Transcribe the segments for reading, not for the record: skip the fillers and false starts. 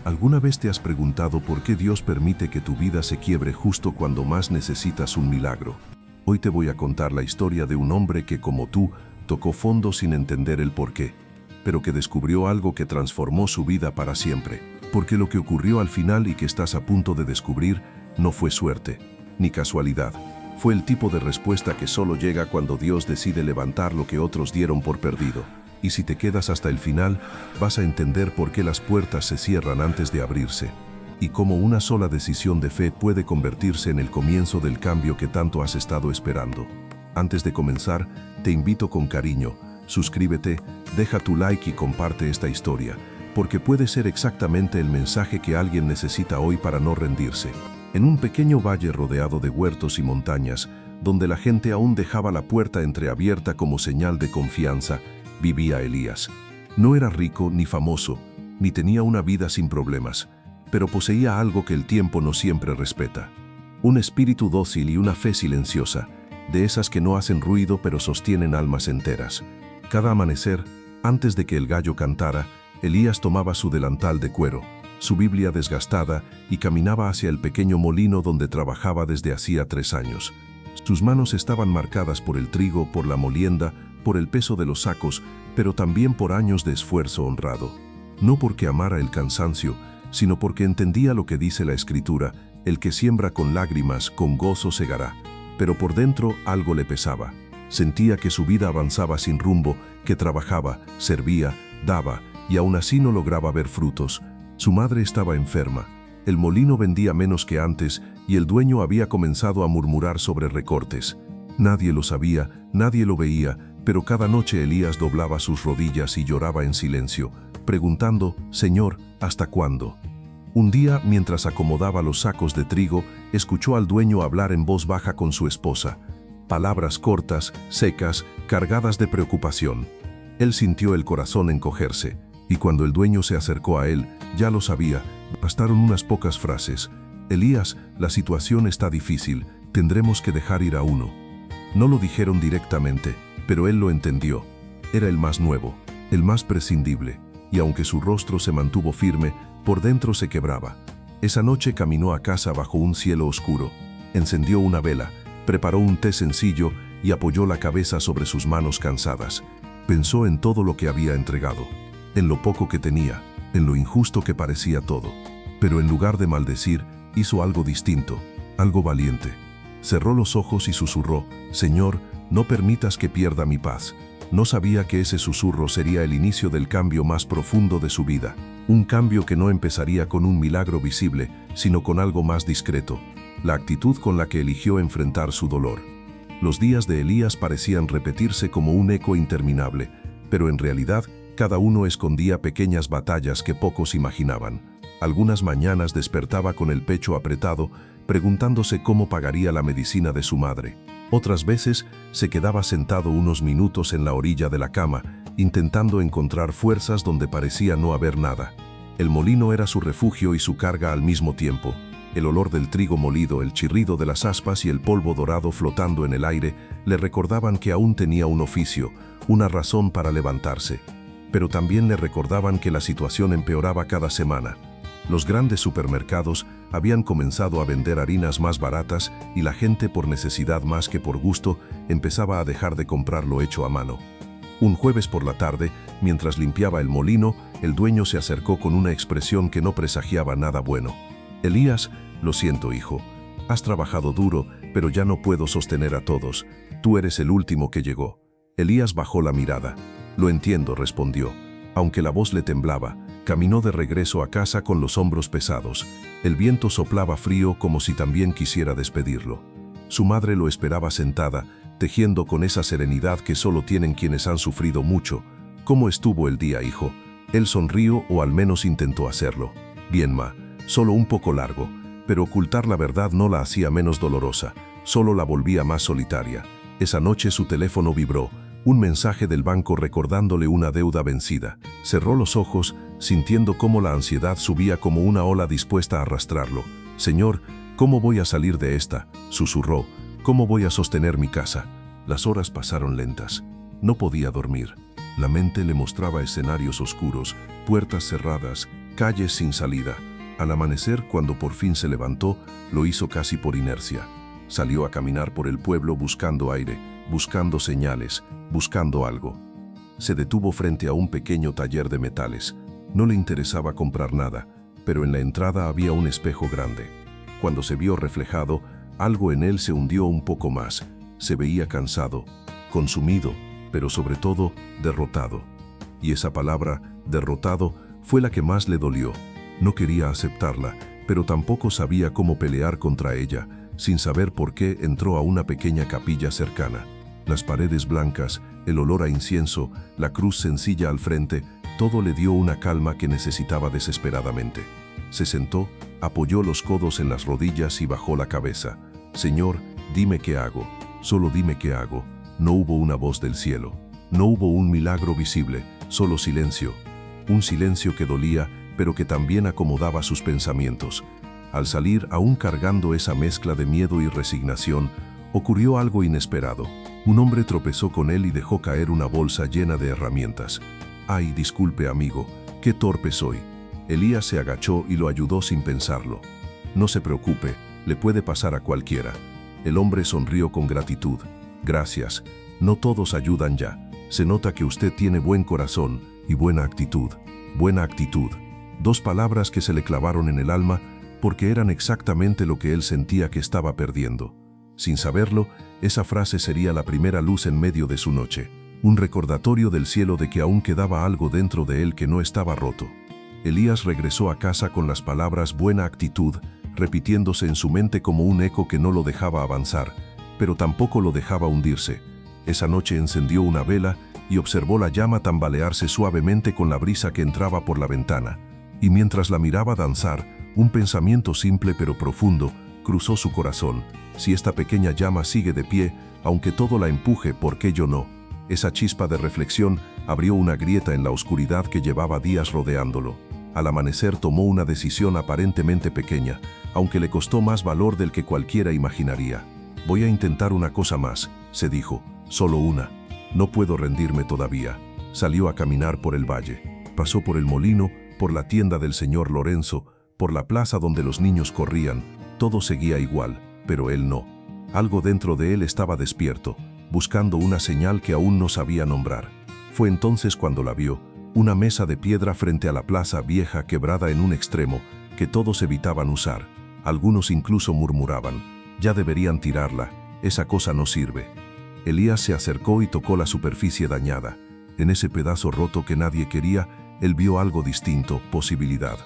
¿Alguna vez te has preguntado por qué Dios permite que tu vida se quiebre justo cuando más necesitas un milagro? Hoy te voy a contar la historia de un hombre que, como tú, tocó fondo sin entender el porqué, pero que descubrió algo que transformó su vida para siempre. Porque lo que ocurrió al final y que estás a punto de descubrir no fue suerte, ni casualidad. Fue el tipo de respuesta que solo llega cuando Dios decide levantar lo que otros dieron por perdido. Y si te quedas hasta el final, vas a entender por qué las puertas se cierran antes de abrirse, y cómo una sola decisión de fe puede convertirse en el comienzo del cambio que tanto has estado esperando. Antes de comenzar, te invito con cariño, suscríbete, deja tu like y comparte esta historia, porque puede ser exactamente el mensaje que alguien necesita hoy para no rendirse. En un pequeño valle rodeado de huertos y montañas, donde la gente aún dejaba la puerta entreabierta como señal de confianza, vivía Elías. No era rico ni famoso, ni tenía una vida sin problemas, pero poseía algo que el tiempo no siempre respeta. Un espíritu dócil y una fe silenciosa, de esas que no hacen ruido pero sostienen almas enteras. Cada amanecer, antes de que el gallo cantara, Elías tomaba su delantal de cuero, su Biblia desgastada y caminaba hacia el pequeño molino donde trabajaba desde hacía 3 años. Sus manos estaban marcadas por el trigo, por la molienda, por el peso de los sacos, pero también por años de esfuerzo honrado. No porque amara el cansancio, sino porque entendía lo que dice la Escritura: el que siembra con lágrimas, con gozo segará. Pero por dentro algo le pesaba. Sentía que su vida avanzaba sin rumbo, que trabajaba, servía, daba, y aún así no lograba ver frutos. Su madre estaba enferma, el molino vendía menos que antes y el dueño había comenzado a murmurar sobre recortes. Nadie lo sabía, nadie lo veía, pero cada noche Elías doblaba sus rodillas y lloraba en silencio, preguntando: «Señor, ¿hasta cuándo?». Un día, mientras acomodaba los sacos de trigo, escuchó al dueño hablar en voz baja con su esposa. Palabras cortas, secas, cargadas de preocupación. Él sintió el corazón encogerse, y cuando el dueño se acercó a él, ya lo sabía, bastaron unas pocas frases: «Elías, la situación está difícil, tendremos que dejar ir a uno». No lo dijeron directamente, pero él lo entendió. Era el más nuevo, el más prescindible, y aunque su rostro se mantuvo firme, por dentro se quebraba. Esa noche caminó a casa bajo un cielo oscuro, encendió una vela, preparó un té sencillo y apoyó la cabeza sobre sus manos cansadas. Pensó en todo lo que había entregado, en lo poco que tenía, en lo injusto que parecía todo. Pero en lugar de maldecir, hizo algo distinto, algo valiente. Cerró los ojos y susurró: «Señor, no permitas que pierda mi paz». No sabía que ese susurro sería el inicio del cambio más profundo de su vida. Un cambio que no empezaría con un milagro visible, sino con algo más discreto: la actitud con la que eligió enfrentar su dolor. Los días de Elías parecían repetirse como un eco interminable, pero en realidad cada uno escondía pequeñas batallas que pocos imaginaban. Algunas mañanas despertaba con el pecho apretado, preguntándose cómo pagaría la medicina de su madre. Otras veces se quedaba sentado unos minutos en la orilla de la cama, intentando encontrar fuerzas donde parecía no haber nada. El molino era su refugio y su carga al mismo tiempo. El olor del trigo molido, el chirrido de las aspas y el polvo dorado flotando en el aire le recordaban que aún tenía un oficio, una razón para levantarse. Pero también le recordaban que la situación empeoraba cada semana. Los grandes supermercados habían comenzado a vender harinas más baratas y la gente, por necesidad más que por gusto, empezaba a dejar de comprar lo hecho a mano. Un jueves por la tarde, mientras limpiaba el molino, el dueño se acercó con una expresión que no presagiaba nada bueno. «Elías, lo siento, hijo. Has trabajado duro, pero ya no puedo sostener a todos. Tú eres el último que llegó». Elías bajó la mirada. «Lo entiendo», respondió. Aunque la voz le temblaba, caminó de regreso a casa con los hombros pesados. El viento soplaba frío como si también quisiera despedirlo. Su madre lo esperaba sentada, tejiendo con esa serenidad que solo tienen quienes han sufrido mucho. «¿Cómo estuvo el día, hijo?». Él sonrió, o al menos intentó hacerlo. «Bien, ma, solo un poco largo». Pero ocultar la verdad no la hacía menos dolorosa, solo la volvía más solitaria. Esa noche su teléfono vibró. Un mensaje del banco recordándole una deuda vencida. Cerró los ojos, sintiendo cómo la ansiedad subía como una ola dispuesta a arrastrarlo. «Señor, ¿cómo voy a salir de esta?», susurró. «¿Cómo voy a sostener mi casa?». Las horas pasaron lentas. No podía dormir. La mente le mostraba escenarios oscuros, puertas cerradas, calles sin salida. Al amanecer, cuando por fin se levantó, lo hizo casi por inercia. Salió a caminar por el pueblo buscando aire, buscando señales, buscando algo. Se detuvo frente a un pequeño taller de metales. No le interesaba comprar nada, pero en la entrada había un espejo grande. Cuando se vio reflejado, algo en él se hundió un poco más. Se veía cansado, consumido, pero sobre todo, derrotado. Y esa palabra, derrotado, fue la que más le dolió. No quería aceptarla, pero tampoco sabía cómo pelear contra ella. Sin saber por qué, entró a una pequeña capilla cercana. Las paredes blancas, el olor a incienso, la cruz sencilla al frente, todo le dio una calma que necesitaba desesperadamente. Se sentó, apoyó los codos en las rodillas y bajó la cabeza. Señor, dime qué hago, solo dime qué hago. No hubo una voz del cielo, no hubo un milagro visible, solo silencio. Un silencio que dolía, pero que también acomodaba sus pensamientos. Al salir, aún cargando esa mezcla de miedo y resignación, ocurrió algo inesperado. Un hombre tropezó con él y dejó caer una bolsa llena de herramientas. «Ay, disculpe, amigo, qué torpe soy». Elías se agachó y lo ayudó sin pensarlo. «No se preocupe, le puede pasar a cualquiera». El hombre sonrió con gratitud. «Gracias, no todos ayudan ya. Se nota que usted tiene buen corazón y buena actitud». Buena actitud. Dos palabras que se le clavaron en el alma porque eran exactamente lo que él sentía que estaba perdiendo. Sin saberlo, esa frase sería la primera luz en medio de su noche, un recordatorio del cielo de que aún quedaba algo dentro de él que no estaba roto. Elías regresó a casa con las palabras buena actitud, repitiéndose en su mente como un eco que no lo dejaba avanzar, pero tampoco lo dejaba hundirse. Esa noche encendió una vela y observó la llama tambalearse suavemente con la brisa que entraba por la ventana. Y mientras la miraba danzar, un pensamiento simple pero profundo cruzó su corazón. Si esta pequeña llama sigue de pie, aunque todo la empuje, ¿por qué yo no? Esa chispa de reflexión abrió una grieta en la oscuridad que llevaba días rodeándolo. Al amanecer tomó una decisión aparentemente pequeña, aunque le costó más valor del que cualquiera imaginaría. «Voy a intentar una cosa más», se dijo, «solo una. No puedo rendirme todavía». Salió a caminar por el valle. Pasó por el molino, por la tienda del señor Lorenzo, por la plaza donde los niños corrían. Todo seguía igual, pero él no. Algo dentro de él estaba despierto, buscando una señal que aún no sabía nombrar. Fue entonces cuando la vio, una mesa de piedra frente a la plaza vieja quebrada en un extremo, que todos evitaban usar. Algunos incluso murmuraban, «Ya deberían tirarla, esa cosa no sirve». Elías se acercó y tocó la superficie dañada. En ese pedazo roto que nadie quería, él vio algo distinto, posibilidad.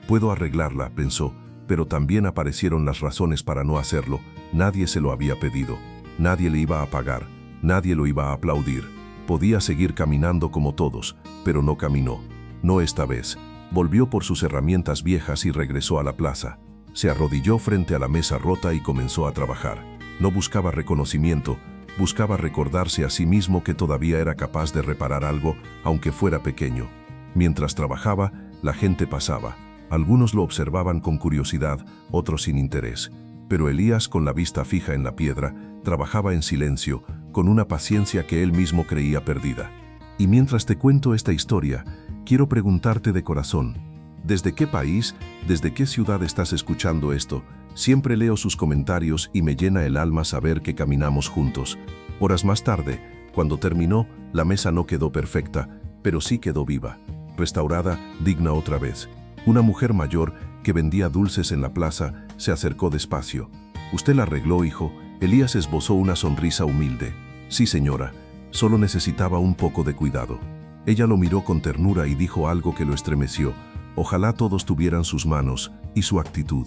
«Puedo arreglarla», pensó, pero también aparecieron las razones para no hacerlo. Nadie se lo había pedido, nadie le iba a pagar, nadie lo iba a aplaudir. Podía seguir caminando como todos, pero no caminó. No esta vez. Volvió por sus herramientas viejas y regresó a la plaza. Se arrodilló frente a la mesa rota y comenzó a trabajar. No buscaba reconocimiento, buscaba recordarse a sí mismo que todavía era capaz de reparar algo, aunque fuera pequeño. Mientras trabajaba, la gente pasaba. Algunos lo observaban con curiosidad, otros sin interés. Pero Elías, con la vista fija en la piedra, trabajaba en silencio, con una paciencia que él mismo creía perdida. Y mientras te cuento esta historia, quiero preguntarte de corazón, ¿desde qué país, desde qué ciudad estás escuchando esto? Siempre leo sus comentarios y me llena el alma saber que caminamos juntos. Horas más tarde, cuando terminó, la mesa no quedó perfecta, pero sí quedó viva, restaurada, digna otra vez. Una mujer mayor, que vendía dulces en la plaza, se acercó despacio. «¿Usted la arregló, hijo?» Elías esbozó una sonrisa humilde. «Sí, señora, solo necesitaba un poco de cuidado». Ella lo miró con ternura y dijo algo que lo estremeció. Ojalá todos tuvieran sus manos y su actitud.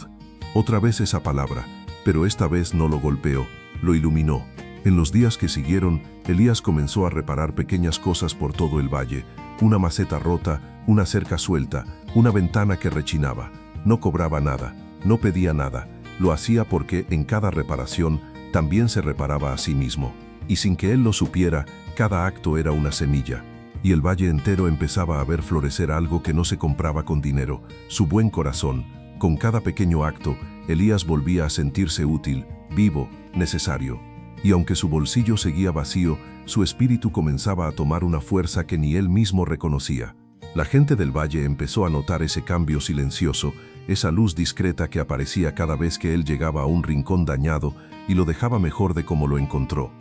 Otra vez esa palabra, pero esta vez no lo golpeó, lo iluminó. En los días que siguieron, Elías comenzó a reparar pequeñas cosas por todo el valle. Una maceta rota, una cerca suelta, una ventana que rechinaba. No cobraba nada, no pedía nada. Lo hacía porque en cada reparación también se reparaba a sí mismo. Y sin que él lo supiera, cada acto era una semilla. Y el valle entero empezaba a ver florecer algo que no se compraba con dinero, su buen corazón. Con cada pequeño acto, Elías volvía a sentirse útil, vivo, necesario. Y aunque su bolsillo seguía vacío, su espíritu comenzaba a tomar una fuerza que ni él mismo reconocía. La gente del valle empezó a notar ese cambio silencioso, esa luz discreta que aparecía cada vez que él llegaba a un rincón dañado y lo dejaba mejor de como lo encontró.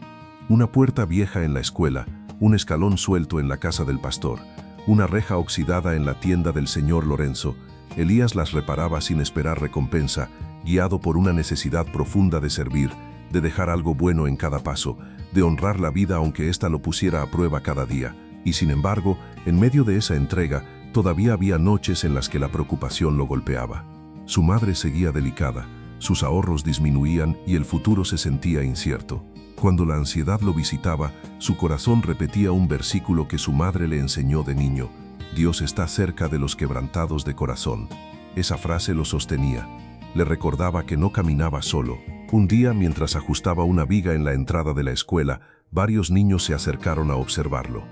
Una puerta vieja en la escuela, un escalón suelto en la casa del pastor, una reja oxidada en la tienda del señor Lorenzo. Elías las reparaba sin esperar recompensa, guiado por una necesidad profunda de servir, de dejar algo bueno en cada paso, de honrar la vida aunque ésta lo pusiera a prueba cada día. Y sin embargo, en medio de esa entrega, todavía había noches en las que la preocupación lo golpeaba. Su madre seguía delicada, sus ahorros disminuían y el futuro se sentía incierto. Cuando la ansiedad lo visitaba, su corazón repetía un versículo que su madre le enseñó de niño: Dios está cerca de los quebrantados de corazón. Esa frase lo sostenía. Le recordaba que no caminaba solo. Un día, mientras ajustaba una viga en la entrada de la escuela, varios niños se acercaron a observarlo.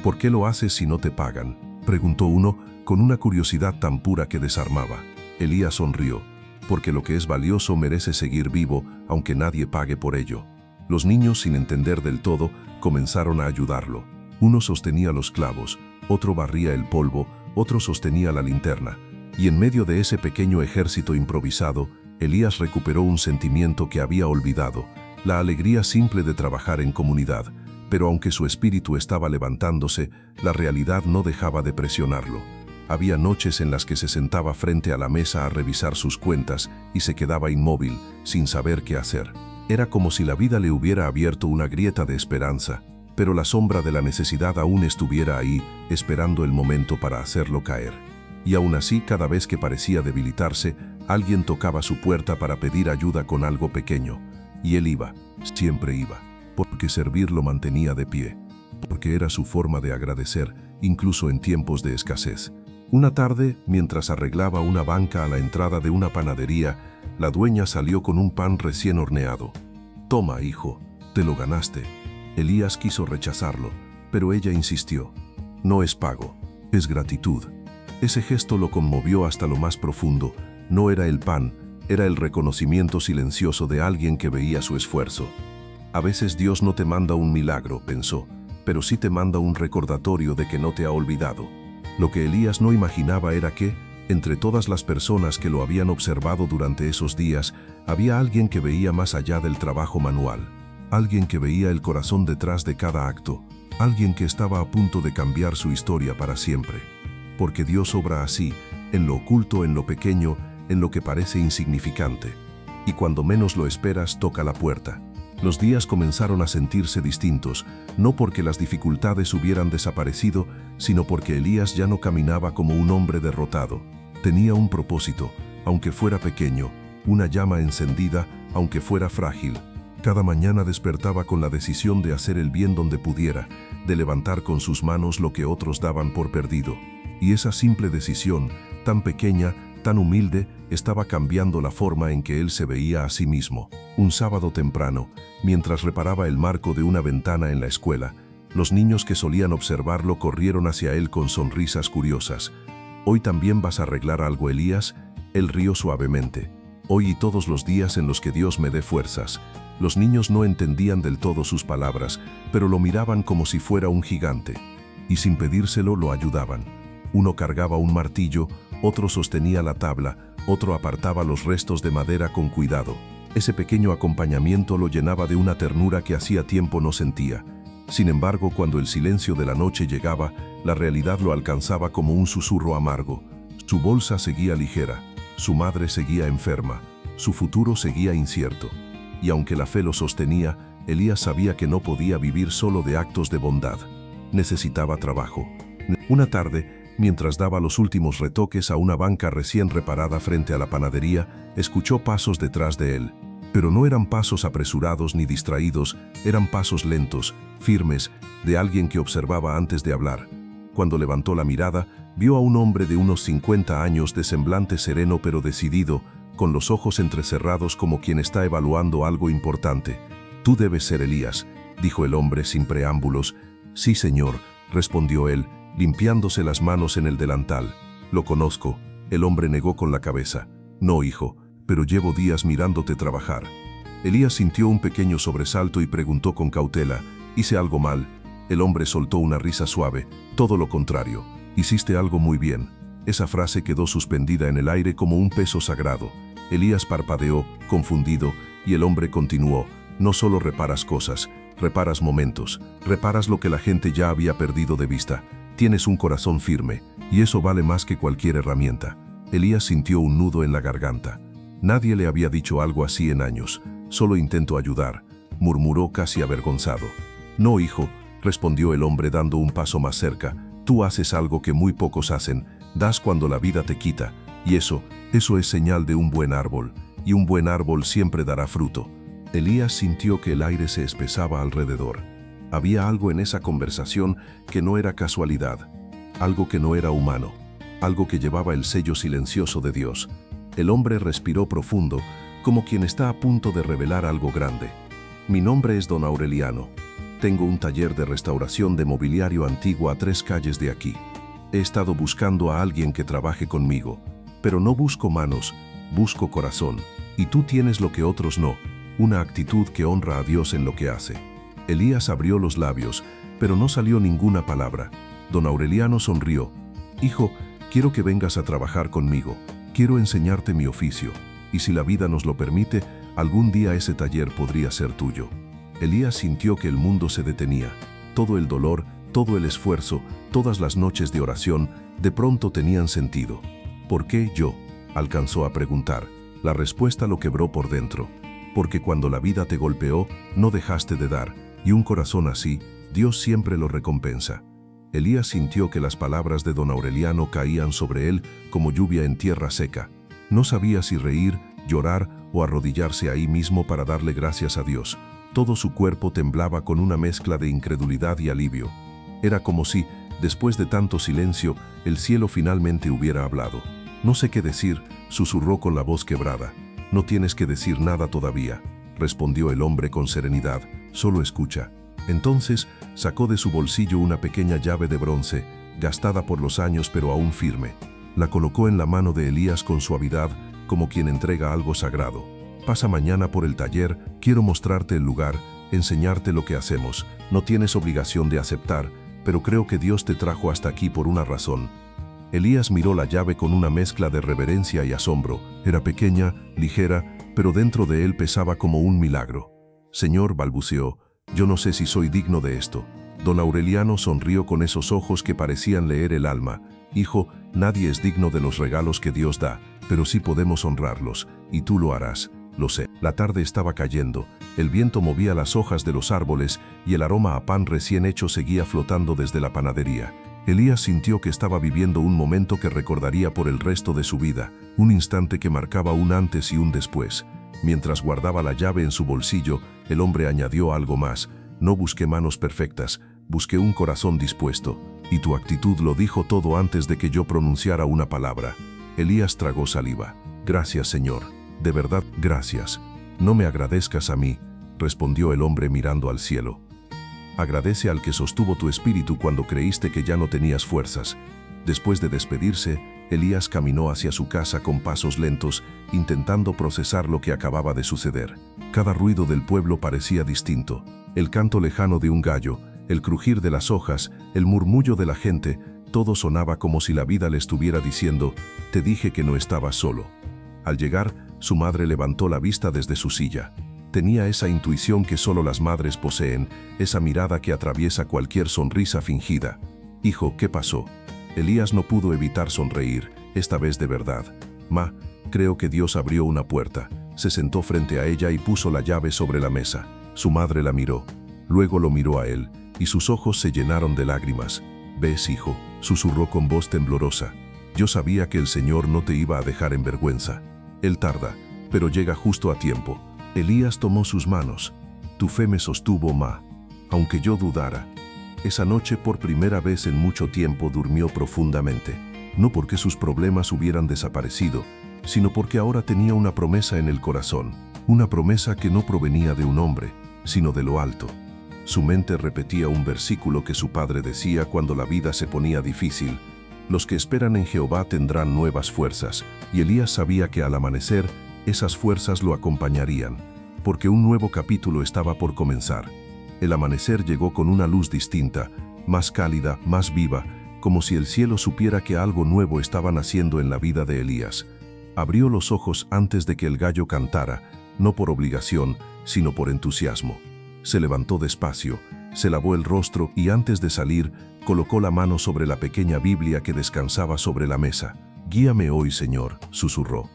¿Por qué lo haces si no te pagan?, preguntó uno, con una curiosidad tan pura que desarmaba. Elías sonrió. Porque lo que es valioso merece seguir vivo, aunque nadie pague por ello. Los niños, sin entender del todo, comenzaron a ayudarlo. Uno sostenía los clavos, otro barría el polvo, otro sostenía la linterna. Y en medio de ese pequeño ejército improvisado, Elías recuperó un sentimiento que había olvidado, la alegría simple de trabajar en comunidad. Pero aunque su espíritu estaba levantándose, la realidad no dejaba de presionarlo. Había noches en las que se sentaba frente a la mesa a revisar sus cuentas y se quedaba inmóvil, sin saber qué hacer. Era como si la vida le hubiera abierto una grieta de esperanza, pero la sombra de la necesidad aún estuviera ahí, esperando el momento para hacerlo caer. Y aún así, cada vez que parecía debilitarse, alguien tocaba su puerta para pedir ayuda con algo pequeño. Y él iba, siempre iba, porque servir lo mantenía de pie, porque era su forma de agradecer, incluso en tiempos de escasez. Una tarde, mientras arreglaba una banca a la entrada de una panadería, la dueña salió con un pan recién horneado. «Toma, hijo, te lo ganaste». Elías quiso rechazarlo, pero ella insistió. «No es pago, es gratitud». Ese gesto lo conmovió hasta lo más profundo. No era el pan, era el reconocimiento silencioso de alguien que veía su esfuerzo. A veces Dios no te manda un milagro, pensó, pero sí te manda un recordatorio de que no te ha olvidado. Lo que Elías no imaginaba era que, entre todas las personas que lo habían observado durante esos días, había alguien que veía más allá del trabajo manual, alguien que veía el corazón detrás de cada acto, alguien que estaba a punto de cambiar su historia para siempre. Porque Dios obra así, en lo oculto, en lo pequeño, en lo que parece insignificante. Y cuando menos lo esperas, toca la puerta. Los días comenzaron a sentirse distintos, no porque las dificultades hubieran desaparecido, sino porque Elías ya no caminaba como un hombre derrotado. Tenía un propósito, aunque fuera pequeño, una llama encendida, aunque fuera frágil. Cada mañana despertaba con la decisión de hacer el bien donde pudiera, de levantar con sus manos lo que otros daban por perdido. Y esa simple decisión, tan pequeña, tan humilde, estaba cambiando la forma en que él se veía a sí mismo. Un sábado temprano, mientras reparaba el marco de una ventana en la escuela, los niños que solían observarlo corrieron hacia él con sonrisas curiosas. «¿Hoy también vas a arreglar algo, Elías?». Él rió suavemente. «Hoy y todos los días en los que Dios me dé fuerzas». Los niños no entendían del todo sus palabras, pero lo miraban como si fuera un gigante. Y sin pedírselo lo ayudaban. Uno cargaba un martillo, otro sostenía la tabla, otro apartaba los restos de madera con cuidado. Ese pequeño acompañamiento lo llenaba de una ternura que hacía tiempo no sentía. Sin embargo, cuando el silencio de la noche llegaba, la realidad lo alcanzaba como un susurro amargo. Su bolsa seguía ligera, su madre seguía enferma, su futuro seguía incierto. Y aunque la fe lo sostenía, Elías sabía que no podía vivir solo de actos de bondad. Necesitaba trabajo. Una tarde, mientras daba los últimos retoques a una banca recién reparada frente a la panadería, escuchó pasos detrás de él. Pero no eran pasos apresurados ni distraídos, eran pasos lentos, firmes, de alguien que observaba antes de hablar. Cuando levantó la mirada, vio a un hombre de unos 50 años de semblante sereno pero decidido, con los ojos entrecerrados como quien está evaluando algo importante. «Tú debes ser Elías», dijo el hombre sin preámbulos. «Sí, señor», respondió él, limpiándose las manos en el delantal. «Lo conozco», el hombre negó con la cabeza. «No, hijo, pero llevo días mirándote trabajar». Elías sintió un pequeño sobresalto y preguntó con cautela: «¿Hice algo mal?». El hombre soltó una risa suave. «Todo lo contrario. Hiciste algo muy bien. Esa frase quedó suspendida en el aire como un peso sagrado. Elías parpadeó, confundido, y el hombre continuó: no solo reparas cosas, reparas momentos, reparas lo que la gente ya había perdido de vista. Tienes un corazón firme, y eso vale más que cualquier herramienta. Elías sintió un nudo en la garganta. Nadie le había dicho algo así en años. Solo intento ayudar, murmuró casi avergonzado. No, hijo, respondió el hombre dando un paso más cerca. Tú haces algo que muy pocos hacen, das cuando la vida te quita, y eso es señal de un buen árbol, y un buen árbol siempre dará fruto. Elías sintió que el aire se espesaba alrededor. Había algo en esa conversación que no era casualidad, algo que no era humano, algo que llevaba el sello silencioso de Dios. El hombre respiró profundo, como quien está a punto de revelar algo grande. Mi nombre es Don Aureliano. Tengo un taller de restauración de mobiliario antiguo a 3 calles de aquí. He estado buscando a alguien que trabaje conmigo, pero no busco manos, busco corazón. Y tú tienes lo que otros no, una actitud que honra a Dios en lo que hace. Elías abrió los labios, pero no salió ninguna palabra. Don Aureliano sonrió. Hijo, quiero que vengas a trabajar conmigo. Quiero enseñarte mi oficio, y si la vida nos lo permite, algún día ese taller podría ser tuyo. Elías sintió que el mundo se detenía. Todo el dolor, todo el esfuerzo, todas las noches de oración, de pronto tenían sentido. ¿Por qué yo?, alcanzó a preguntar. La respuesta lo quebró por dentro. Porque cuando la vida te golpeó, no dejaste de dar, y un corazón así, Dios siempre lo recompensa. Elías sintió que las palabras de don Aureliano caían sobre él como lluvia en tierra seca. No sabía si reír, llorar o arrodillarse ahí mismo para darle gracias a Dios. Todo su cuerpo temblaba con una mezcla de incredulidad y alivio. Era como si, después de tanto silencio, el cielo finalmente hubiera hablado. No sé qué decir, susurró con la voz quebrada. No tienes que decir nada todavía, respondió el hombre con serenidad, solo escucha. Entonces sacó de su bolsillo una pequeña llave de bronce, gastada por los años pero aún firme. La colocó en la mano de Elías con suavidad, como quien entrega algo sagrado. Pasa mañana por el taller, quiero mostrarte el lugar, enseñarte lo que hacemos. No tienes obligación de aceptar, pero creo que Dios te trajo hasta aquí por una razón. Elías miró la llave con una mezcla de reverencia y asombro. Era pequeña, ligera, pero dentro de él pesaba como un milagro. Señor, balbuceó, yo no sé si soy digno de esto. Don Aureliano sonrió con esos ojos que parecían leer el alma. Hijo, nadie es digno de los regalos que Dios da, pero sí podemos honrarlos, y tú lo harás. Lo sé. La tarde estaba cayendo, el viento movía las hojas de los árboles y el aroma a pan recién hecho seguía flotando desde la panadería. Elías sintió que estaba viviendo un momento que recordaría por el resto de su vida, un instante que marcaba un antes y un después. Mientras guardaba la llave en su bolsillo, el hombre añadió algo más. No busqué manos perfectas, busqué un corazón dispuesto, y tu actitud lo dijo todo antes de que yo pronunciara una palabra. Elías tragó saliva. Gracias, Señor. De verdad, gracias. No me agradezcas a mí, respondió el hombre mirando al cielo. Agradece al que sostuvo tu espíritu cuando creíste que ya no tenías fuerzas. Después de despedirse, Elías caminó hacia su casa con pasos lentos, intentando procesar lo que acababa de suceder. Cada ruido del pueblo parecía distinto. El canto lejano de un gallo, el crujir de las hojas, el murmullo de la gente, todo sonaba como si la vida le estuviera diciendo, te dije que no estabas solo. Al llegar, su madre levantó la vista desde su silla. Tenía esa intuición que solo las madres poseen, esa mirada que atraviesa cualquier sonrisa fingida. Hijo, ¿qué pasó? Elías no pudo evitar sonreír, esta vez de verdad. Ma, creo que Dios abrió una puerta. Se sentó frente a ella y puso la llave sobre la mesa. Su madre la miró. Luego lo miró a él, y sus ojos se llenaron de lágrimas. ¿Ves, hijo?, susurró con voz temblorosa. Yo sabía que el Señor no te iba a dejar en vergüenza. Él tarda, pero llega justo a tiempo. Elías tomó sus manos. Tu fe me sostuvo, ma. Aunque yo dudara. Esa noche, por primera vez en mucho tiempo, durmió profundamente. No porque sus problemas hubieran desaparecido, sino porque ahora tenía una promesa en el corazón. Una promesa que no provenía de un hombre, sino de lo alto. Su mente repetía un versículo que su padre decía cuando la vida se ponía difícil. Los que esperan en Jehová tendrán nuevas fuerzas, y Elías sabía que al amanecer, esas fuerzas lo acompañarían, porque un nuevo capítulo estaba por comenzar. El amanecer llegó con una luz distinta, más cálida, más viva, como si el cielo supiera que algo nuevo estaba naciendo en la vida de Elías. Abrió los ojos antes de que el gallo cantara, no por obligación, sino por entusiasmo. Se levantó despacio, se lavó el rostro y antes de salir, colocó la mano sobre la pequeña Biblia que descansaba sobre la mesa. «Guíame hoy, Señor», susurró.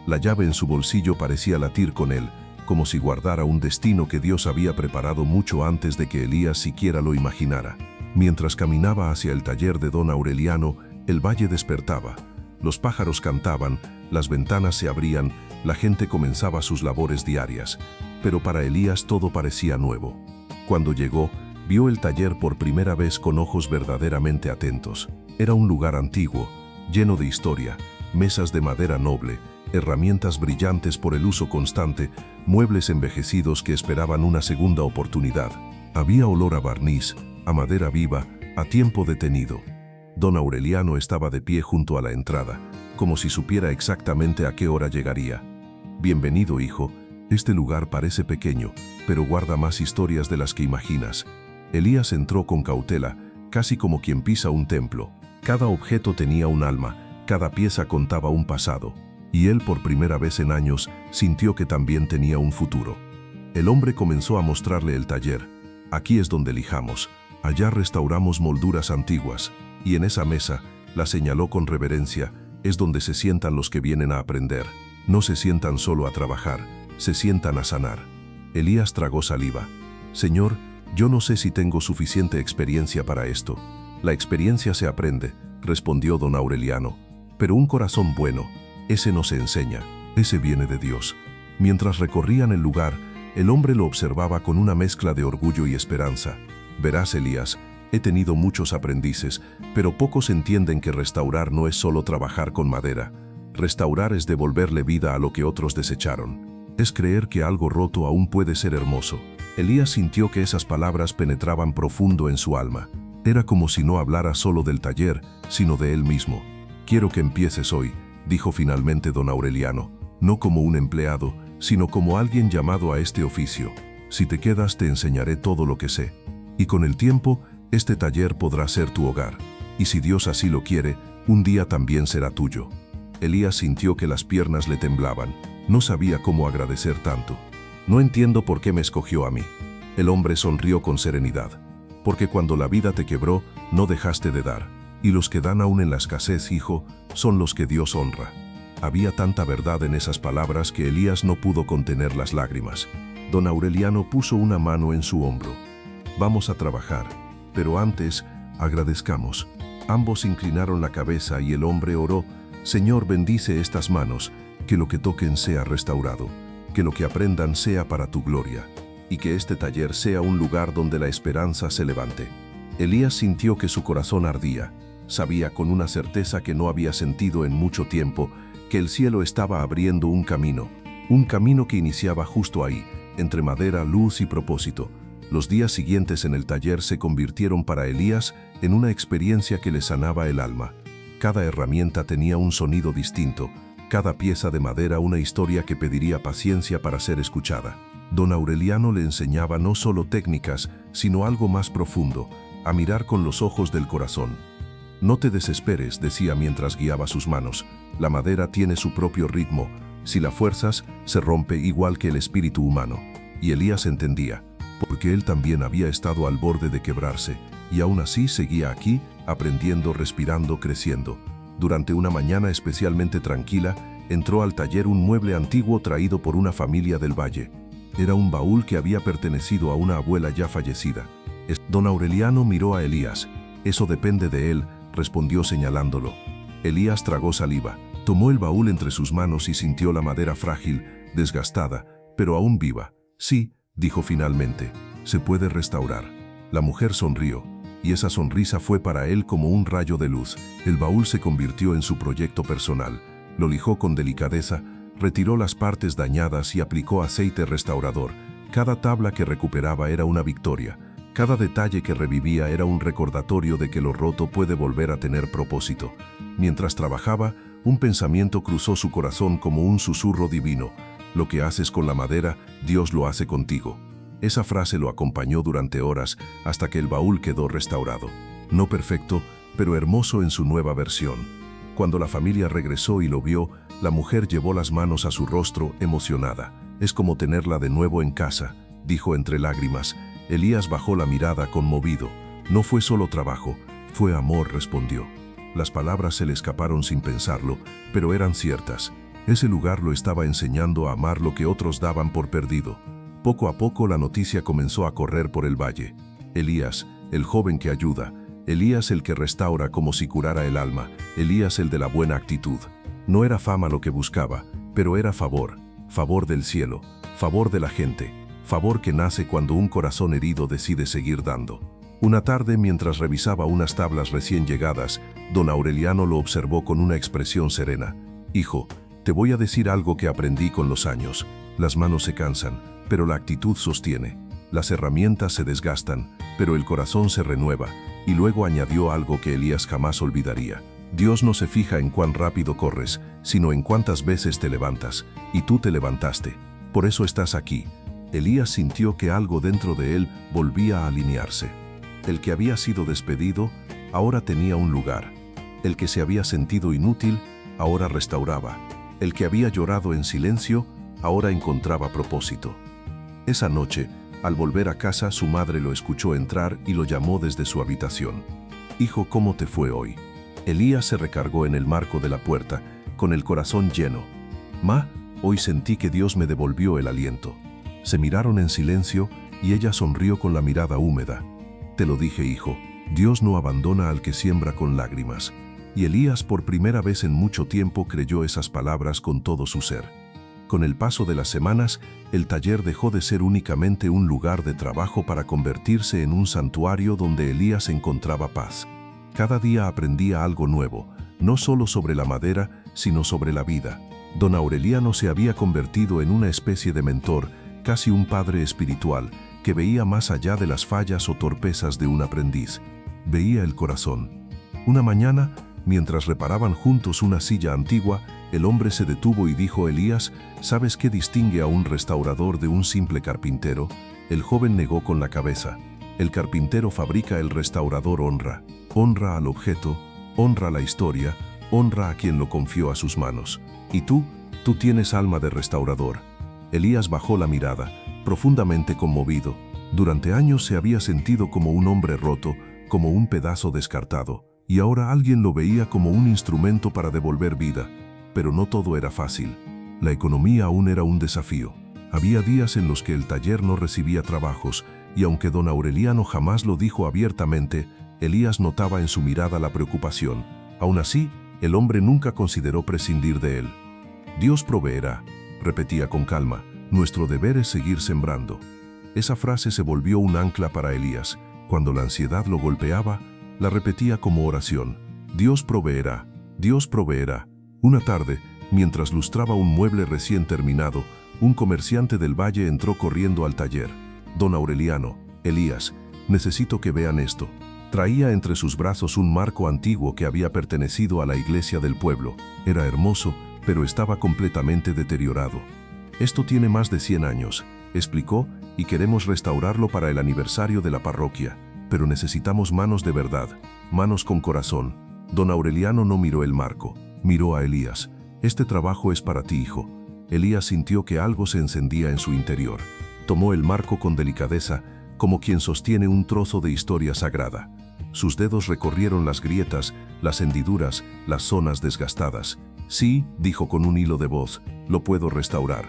La llave en su bolsillo parecía latir con él, como si guardara un destino que Dios había preparado mucho antes de que Elías siquiera lo imaginara. Mientras caminaba hacia el taller de don Aureliano, el valle despertaba. Los pájaros cantaban, las ventanas se abrían, la gente comenzaba sus labores diarias. Pero para Elías todo parecía nuevo. Cuando llegó, vio el taller por primera vez con ojos verdaderamente atentos. Era un lugar antiguo, lleno de historia, mesas de madera noble, herramientas brillantes por el uso constante, muebles envejecidos que esperaban una segunda oportunidad. Había olor a barniz, a madera viva, a tiempo detenido. Don Aureliano estaba de pie junto a la entrada, como si supiera exactamente a qué hora llegaría. «Bienvenido, hijo. Este lugar parece pequeño, pero guarda más historias de las que imaginas». Elías entró con cautela, casi como quien pisa un templo. Cada objeto tenía un alma, cada pieza contaba un pasado, y él por primera vez en años sintió que también tenía un futuro. El hombre comenzó a mostrarle el taller. «Aquí es donde lijamos, allá restauramos molduras antiguas, y en esa mesa», la señaló con reverencia, «es donde se sientan los que vienen a aprender. No se sientan solo a trabajar, se sientan a sanar». Elías tragó saliva. «Señor, yo no sé si tengo suficiente experiencia para esto». «La experiencia se aprende», respondió don Aureliano, «pero un corazón bueno, ese no se enseña, ese viene de Dios». Mientras recorrían el lugar, el hombre lo observaba con una mezcla de orgullo y esperanza. «Verás, Elías, he tenido muchos aprendices, pero pocos entienden que restaurar no es solo trabajar con madera. Restaurar es devolverle vida a lo que otros desecharon. Es creer que algo roto aún puede ser hermoso». Elías sintió que esas palabras penetraban profundo en su alma. Era como si no hablara solo del taller, sino de él mismo. «Quiero que empieces hoy», dijo finalmente don Aureliano, «no como un empleado, sino como alguien llamado a este oficio. Si te quedas te enseñaré todo lo que sé. Y con el tiempo, este taller podrá ser tu hogar. Y si Dios así lo quiere, un día también será tuyo». Elías sintió que las piernas le temblaban. No sabía cómo agradecer tanto. «No entiendo por qué me escogió a mí». El hombre sonrió con serenidad. «Porque cuando la vida te quebró, no dejaste de dar. Y los que dan aún en la escasez, hijo, son los que Dios honra». Había tanta verdad en esas palabras que Elías no pudo contener las lágrimas. Don Aureliano puso una mano en su hombro. «Vamos a trabajar, pero antes, agradezcamos». Ambos inclinaron la cabeza y el hombre oró: «Señor, bendice estas manos, que lo que toquen sea restaurado, que lo que aprendan sea para tu gloria, y que este taller sea un lugar donde la esperanza se levante». Elías sintió que su corazón ardía. Sabía con una certeza que no había sentido en mucho tiempo que el cielo estaba abriendo un camino que iniciaba justo ahí, entre madera, luz y propósito. Los días siguientes en el taller se convirtieron para Elías en una experiencia que le sanaba el alma. Cada herramienta tenía un sonido distinto, cada pieza de madera una historia que pediría paciencia para ser escuchada. Don Aureliano le enseñaba no solo técnicas, sino algo más profundo: a mirar con los ojos del corazón. «No te desesperes», decía mientras guiaba sus manos. «La madera tiene su propio ritmo. Si la fuerzas, se rompe igual que el espíritu humano». Y Elías entendía, porque él también había estado al borde de quebrarse, y aún así seguía aquí, aprendiendo, respirando, creciendo. Durante una mañana especialmente tranquila, entró al taller un mueble antiguo traído por una familia del valle. Era un baúl que había pertenecido a una abuela ya fallecida. Don Aureliano miró a Elías. «Eso depende de él», respondió señalándolo. Elías tragó saliva. Tomó el baúl entre sus manos y sintió la madera frágil, desgastada, pero aún viva. «Sí», dijo finalmente, «se puede restaurar». La mujer sonrió, y esa sonrisa fue para él como un rayo de luz. El baúl se convirtió en su proyecto personal. Lo lijó con delicadeza, retiró las partes dañadas y aplicó aceite restaurador. Cada tabla que recuperaba era una victoria. Cada detalle que revivía era un recordatorio de que lo roto puede volver a tener propósito. Mientras trabajaba, un pensamiento cruzó su corazón como un susurro divino: «Lo que haces con la madera, Dios lo hace contigo». Esa frase lo acompañó durante horas hasta que el baúl quedó restaurado. No perfecto, pero hermoso en su nueva versión. Cuando la familia regresó y lo vio, la mujer llevó las manos a su rostro, emocionada. «Es como tenerla de nuevo en casa», dijo entre lágrimas. Elías bajó la mirada conmovido. «No fue solo trabajo, fue amor», respondió. Las palabras se le escaparon sin pensarlo, pero eran ciertas. Ese lugar lo estaba enseñando a amar lo que otros daban por perdido. Poco a poco la noticia comenzó a correr por el valle. Elías, el joven que ayuda. Elías el que restaura como si curara el alma. Elías el de la buena actitud. No era fama lo que buscaba, pero era favor. Favor del cielo, favor de la gente. Favor que nace cuando un corazón herido decide seguir dando. Una tarde, mientras revisaba unas tablas recién llegadas, don Aureliano lo observó con una expresión serena. «Hijo, te voy a decir algo que aprendí con los años. Las manos se cansan, pero la actitud sostiene. Las herramientas se desgastan, pero el corazón se renueva». Y luego añadió algo que Elías jamás olvidaría. «Dios no se fija en cuán rápido corres, sino en cuántas veces te levantas. Y tú te levantaste. Por eso estás aquí». Elías sintió que algo dentro de él volvía a alinearse. El que había sido despedido, ahora tenía un lugar. El que se había sentido inútil, ahora restauraba. El que había llorado en silencio, ahora encontraba propósito. Esa noche, al volver a casa, su madre lo escuchó entrar y lo llamó desde su habitación. «Hijo, ¿cómo te fue hoy?». Elías se recargó en el marco de la puerta, con el corazón lleno. «Ma, hoy sentí que Dios me devolvió el aliento». Se miraron en silencio y ella sonrió con la mirada húmeda. «Te lo dije, hijo, Dios no abandona al que siembra con lágrimas». Y Elías por primera vez en mucho tiempo creyó esas palabras con todo su ser. Con el paso de las semanas, el taller dejó de ser únicamente un lugar de trabajo para convertirse en un santuario donde Elías encontraba paz. Cada día aprendía algo nuevo, no solo sobre la madera, sino sobre la vida. Don Aureliano se había convertido en una especie de mentor, casi un padre espiritual, que veía más allá de las fallas o torpezas de un aprendiz. Veía el corazón. Una mañana, mientras reparaban juntos una silla antigua, el hombre se detuvo y dijo: «Elías, ¿sabes qué distingue a un restaurador de un simple carpintero?». El joven negó con la cabeza. «El carpintero fabrica, el restaurador honra. Honra al objeto, honra la historia, honra a quien lo confió a sus manos. Y tú tienes alma de restaurador». Elías bajó la mirada, profundamente conmovido. Durante años se había sentido como un hombre roto, como un pedazo descartado, y ahora alguien lo veía como un instrumento para devolver vida. Pero no todo era fácil. La economía aún era un desafío. Había días en los que el taller no recibía trabajos, y aunque don Aureliano jamás lo dijo abiertamente, Elías notaba en su mirada la preocupación. Aún así, el hombre nunca consideró prescindir de él. «Dios proveerá», repetía con calma. «Nuestro deber es seguir sembrando». Esa frase se volvió un ancla para Elías. Cuando la ansiedad lo golpeaba, la repetía como oración. «Dios proveerá, Dios proveerá». Una tarde, mientras lustraba un mueble recién terminado, un comerciante del valle entró corriendo al taller. «Don Aureliano, Elías, necesito que vean esto». Traía entre sus brazos un marco antiguo que había pertenecido a la iglesia del pueblo. Era hermoso, pero estaba completamente deteriorado. «Esto tiene más de 100 años», explicó, «y queremos restaurarlo para el aniversario de la parroquia. Pero necesitamos manos de verdad, manos con corazón». Don Aureliano no miró el marco, miró a Elías. «Este trabajo es para ti, hijo». Elías sintió que algo se encendía en su interior. Tomó el marco con delicadeza, como quien sostiene un trozo de historia sagrada. Sus dedos recorrieron las grietas, las hendiduras, las zonas desgastadas. «Sí», dijo con un hilo de voz, «lo puedo restaurar».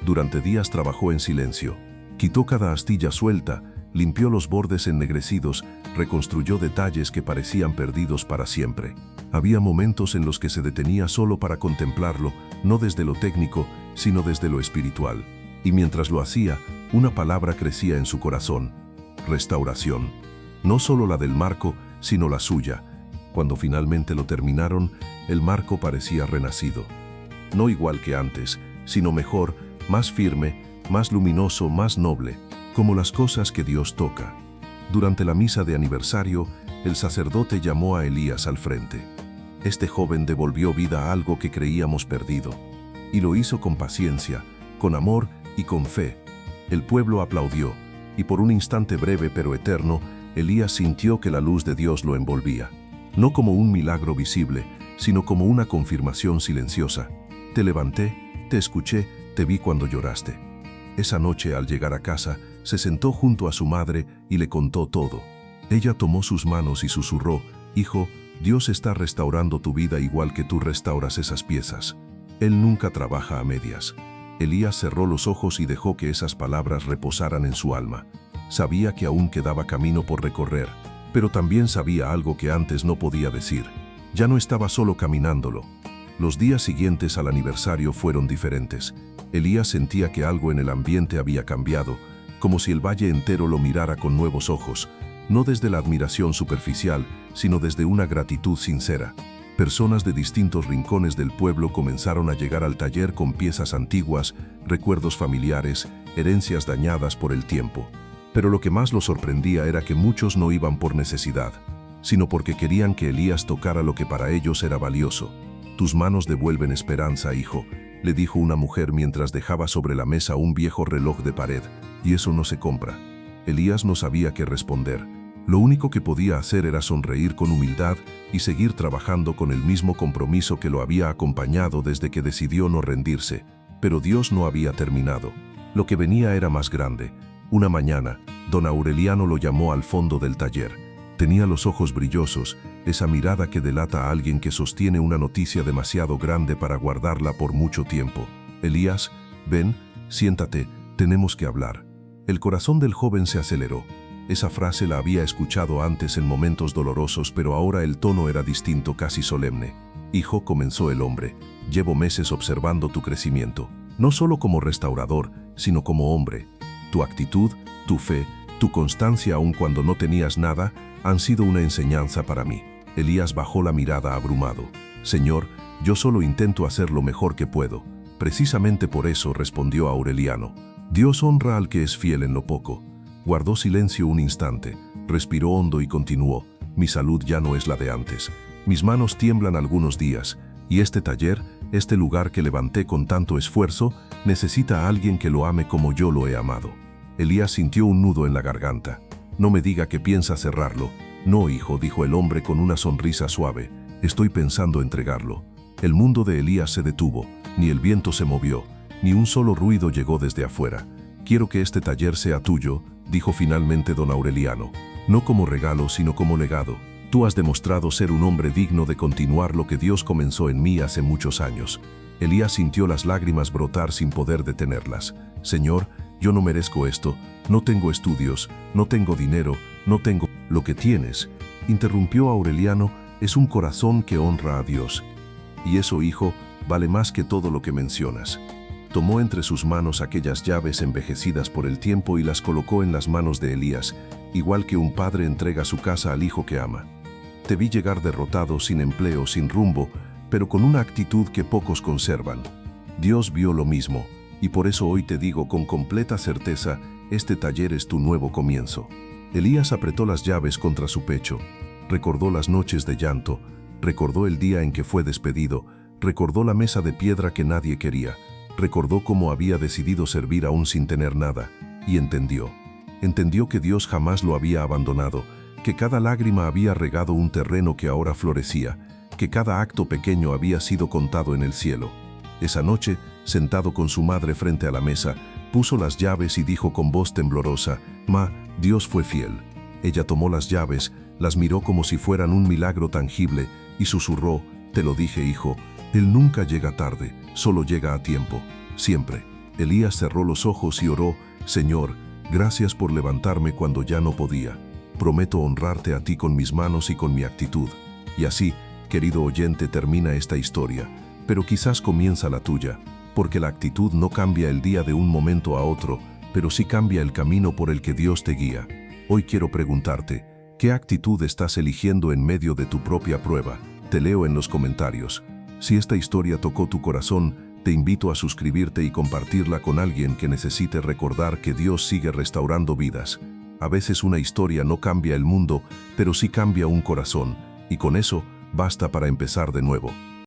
Durante días trabajó en silencio. Quitó cada astilla suelta, limpió los bordes ennegrecidos, reconstruyó detalles que parecían perdidos para siempre. Había momentos en los que se detenía solo para contemplarlo, no desde lo técnico, sino desde lo espiritual. Y mientras lo hacía, una palabra crecía en su corazón: restauración. No solo la del marco, sino la suya. Cuando finalmente lo terminaron, el marco parecía renacido. No igual que antes, sino mejor, más firme, más luminoso, más noble, como las cosas que Dios toca. Durante la misa de aniversario, el sacerdote llamó a Elías al frente. Este joven devolvió vida a algo que creíamos perdido. Y lo hizo con paciencia, con amor y con fe. El pueblo aplaudió, y por un instante breve pero eterno, Elías sintió que la luz de Dios lo envolvía. no como un milagro visible, sino como una confirmación silenciosa. Te levanté, te escuché, te vi cuando lloraste. Esa noche, al llegar a casa, se sentó junto a su madre y le contó todo. Ella tomó sus manos y susurró: «Hijo, Dios está restaurando tu vida igual que tú restauras esas piezas. Él nunca trabaja a medias». Elías cerró los ojos y dejó que esas palabras reposaran en su alma. Sabía que aún quedaba camino por recorrer, pero también sabía algo que antes no podía decir. Ya no estaba solo caminándolo. Los días siguientes al aniversario fueron diferentes. Elías sentía que algo en el ambiente había cambiado, como si el valle entero lo mirara con nuevos ojos, no desde la admiración superficial, sino desde una gratitud sincera. Personas de distintos rincones del pueblo comenzaron a llegar al taller con piezas antiguas, recuerdos familiares, herencias dañadas por el tiempo. Pero lo que más los sorprendía era que muchos no iban por necesidad, sino porque querían que Elías tocara lo que para ellos era valioso. «Tus manos devuelven esperanza, hijo», le dijo una mujer mientras dejaba sobre la mesa un viejo reloj de pared, «y eso no se compra». Elías no sabía qué responder. Lo único que podía hacer era sonreír con humildad y seguir trabajando con el mismo compromiso que lo había acompañado desde que decidió no rendirse. Pero Dios no había terminado. Lo que venía era más grande. Una mañana, don Aureliano lo llamó al fondo del taller. Tenía los ojos brillosos, esa mirada que delata a alguien que sostiene una noticia demasiado grande para guardarla por mucho tiempo. «Elías, ven, siéntate, tenemos que hablar». El corazón del joven se aceleró. Esa frase la había escuchado antes en momentos dolorosos, pero ahora el tono era distinto, casi solemne. «Hijo», comenzó el hombre, «llevo meses observando tu crecimiento, no solo como restaurador, sino como hombre. Tu actitud, tu fe, tu constancia aun cuando no tenías nada, han sido una enseñanza para mí». Elías bajó la mirada abrumado. «Señor, yo solo intento hacer lo mejor que puedo». «Precisamente por eso», respondió Aureliano. «Dios honra al que es fiel en lo poco». Guardó silencio un instante, respiró hondo y continuó: «Mi salud ya no es la de antes. Mis manos tiemblan algunos días, y este taller, este lugar que levanté con tanto esfuerzo, necesita a alguien que lo ame como yo lo he amado». Elías sintió un nudo en la garganta. «No me diga que piensa cerrarlo». «No, hijo», dijo el hombre con una sonrisa suave, «estoy pensando entregarlo». El mundo de Elías se detuvo, ni el viento se movió, ni un solo ruido llegó desde afuera. «Quiero que este taller sea tuyo», dijo finalmente don Aureliano, «no como regalo, sino como legado. Tú has demostrado ser un hombre digno de continuar lo que Dios comenzó en mí hace muchos años». Elías sintió las lágrimas brotar sin poder detenerlas. «Señor, yo no merezco esto, no tengo estudios, no tengo dinero, no tengo...». «Lo que tienes», interrumpió Aureliano, «es un corazón que honra a Dios. Y eso, hijo, vale más que todo lo que mencionas». Tomó entre sus manos aquellas llaves envejecidas por el tiempo y las colocó en las manos de Elías, igual que un padre entrega su casa al hijo que ama. «Te vi llegar derrotado, sin empleo, sin rumbo, pero con una actitud que pocos conservan. Dios vio lo mismo, y por eso hoy te digo con completa certeza, este taller es tu nuevo comienzo». Elías apretó las llaves contra su pecho, recordó las noches de llanto, recordó el día en que fue despedido, recordó la mesa de piedra que nadie quería, recordó cómo había decidido servir aún sin tener nada, y entendió. Entendió que Dios jamás lo había abandonado, que cada lágrima había regado un terreno que ahora florecía, que cada acto pequeño había sido contado en el cielo. Esa noche, sentado con su madre frente a la mesa, puso las llaves y dijo con voz temblorosa: «Ma, Dios fue fiel». Ella tomó las llaves, las miró como si fueran un milagro tangible y susurró: «Te lo dije, hijo, Él nunca llega tarde, solo llega a tiempo, siempre». Elías cerró los ojos y oró: «Señor, gracias por levantarme cuando ya no podía. Prometo honrarte a ti con mis manos y con mi actitud». Y así, querido oyente, termina esta historia, pero quizás comienza la tuya, porque la actitud no cambia el día de un momento a otro, pero sí cambia el camino por el que Dios te guía. Hoy quiero preguntarte, ¿qué actitud estás eligiendo en medio de tu propia prueba? Te leo en los comentarios. Si esta historia tocó tu corazón, te invito a suscribirte y compartirla con alguien que necesite recordar que Dios sigue restaurando vidas. A veces una historia no cambia el mundo, pero sí cambia un corazón, y con eso basta para empezar de nuevo.